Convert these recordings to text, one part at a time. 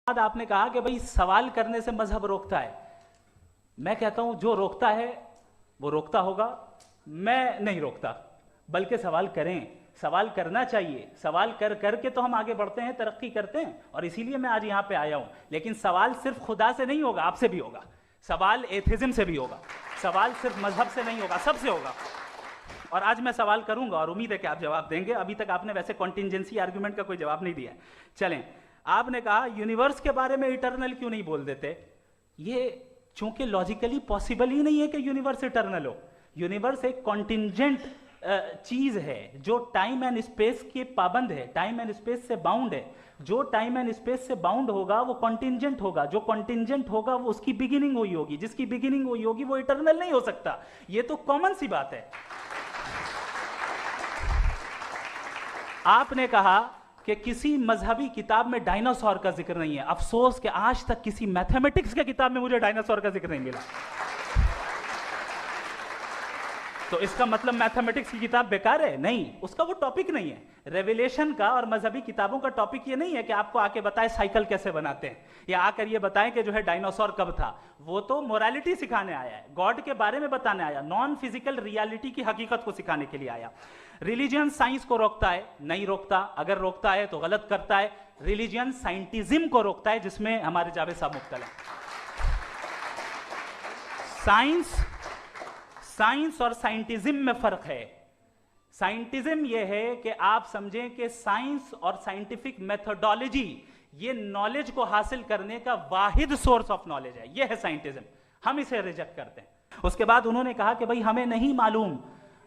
بعد آپ نے کہا کہ بھئی سوال کرنے سے مذہب روکتا ہے. میں کہتا ہوں جو روکتا ہے وہ روکتا ہوگا، میں نہیں روکتا، بلکہ سوال کریں، سوال کرنا چاہیے. سوال کر کر کے تو ہم آگے بڑھتے ہیں، ترقی کرتے ہیں، اور اسی لیے میں آج یہاں پہ آیا ہوں. لیکن سوال صرف خدا سے نہیں ہوگا، آپ سے بھی ہوگا. سوال ایتھزم سے بھی ہوگا، سوال صرف مذہب سے نہیں ہوگا، سب سے ہوگا. اور آج میں سوال کروں گا اور امید ہے کہ آپ جواب دیں گے. ابھی تک آپ نے ویسے کنٹینجنسی آرگیومنٹ کا کوئی جواب نہیں دیا. چلیں، آپ نے کہا یونیورس کے بارے میں اٹرنل کیوں نہیں بول دیتے؟ یہ چونکہ لاجیکلی پاسبل ہی نہیں ہے کہ یونیورس اٹرنل ہو. یونیورس ایک کنٹینجنٹ چیز ہے جو ٹائم اینڈ اسپیس کے پابند ہے، ٹائم اینڈ اسپیس سے باؤنڈ ہے. جو ٹائم اینڈ اسپیس سے باؤنڈ ہوگا وہ کنٹینجنٹ ہوگا، جو کنٹینجنٹ ہوگا وہ اس کی بگننگ ہوئی ہوگی، جس کی بگننگ ہوئی ہوگی وہ اٹرنل نہیں ہو سکتا. یہ تو کامن سی بات ہے. آپ نے کہا کہ کسی مذہبی کتاب میں ڈائناسور کا ذکر نہیں ہے. افسوس کہ آج تک کسی میتھمیٹکس کی کتاب میں مجھے ڈائناسور کا ذکر نہیں ملا. تو اس کا مطلب میتھمیٹکس کی کتاب بیکار ہے؟ نہیں، اس کا وہ ٹاپک نہیں ہے. ریویلیشن کا اور مذہبی کتابوں کا ٹاپک یہ نہیں ہے کہ آپ کو آ کے بتائے سائیکل کیسے بناتے ہیں، یا آ کر یہ بتائیں کہ جو ہے ڈائناسور کب تھا. وہ تو مورالٹی سکھانے آیا ہے، گاڈ کے بارے میں بتانے آیا، نان فزیکل ریالٹی کی حقیقت کو سکھانے کے لیے آیا. ریلیجن سائنس کو روکتا ہے؟ نہیں روکتا. اگر روکتا ہے تو غلط کرتا ہے. ریلیجن سائنٹزم کو روکتا ہے، جس میں ہمارے جاوید صاحب مبتلا ہیں. سائنس اور سائنٹزم میں فرق ہے. سائنٹزم یہ ہے کہ آپ سمجھیں کہ سائنس اور سائنٹیفک میتھڈالوجی یہ نالج کو حاصل کرنے کا واحد سورس آف نالج ہے. یہ ہے سائنٹزم. ہم اسے ریجیکٹ کرتے ہیں. اس کے بعد انہوں نے کہا کہ بھئی ہمیں نہیں معلوم.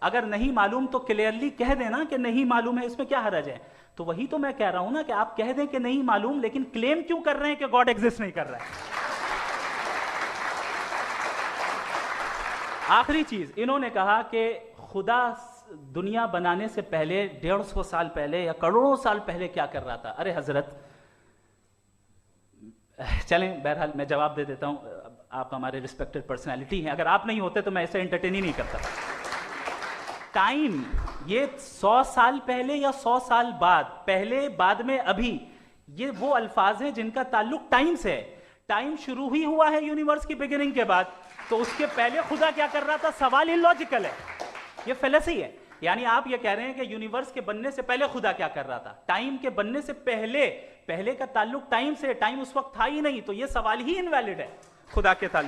اگر نہیں معلوم تو کلیئرلی کہہ دینا کہ نہیں معلوم ہے، اس میں کیا حرج ہے؟ تو وہی تو میں کہہ رہا ہوں نا کہ آپ کہہ دیں کہ نہیں معلوم، لیکن کلیم کیوں کر رہے ہیں کہ گاڈ ایگزسٹ نہیں کر رہا ہے؟ آخری چیز، انہوں نے کہا کہ خدا دنیا بنانے سے پہلے 150 سال پہلے یا کروڑوں سال پہلے کیا کر رہا تھا. ارے حضرت، چلیں بہرحال میں جواب دے دیتا ہوں. آپ ہمارے ریسپیکٹڈ پرسنالٹی ہیں، اگر آپ نہیں ہوتے تو میں ایسے انٹرٹین ہی نہیں کرتا. ٹائم یہ 100 سال پہلے یا 100 سال بعد، پہلے بعد میں ابھی، یہ وہ الفاظ ہیں جن کا تعلق ٹائم سے ہے. ٹائم شروع ہی ہوا ہے یونیورس کی بگننگ کے بعد، تو اس کے پہلے خدا کیا کر رہا تھا؟ سوال اللاجیکل ہے، یہ فیلسی ہے. یعنی آپ یہ کہہ رہے ہیں کہ یونیورس کے بننے سے پہلے خدا کیا کر رہا تھا؟ ٹائم کے بننے سے پہلے کا تعلق ٹائم سے، ٹائم اس وقت تھا ہی نہیں، تو یہ سوال ہی انویلڈ ہے خدا کے تعلق.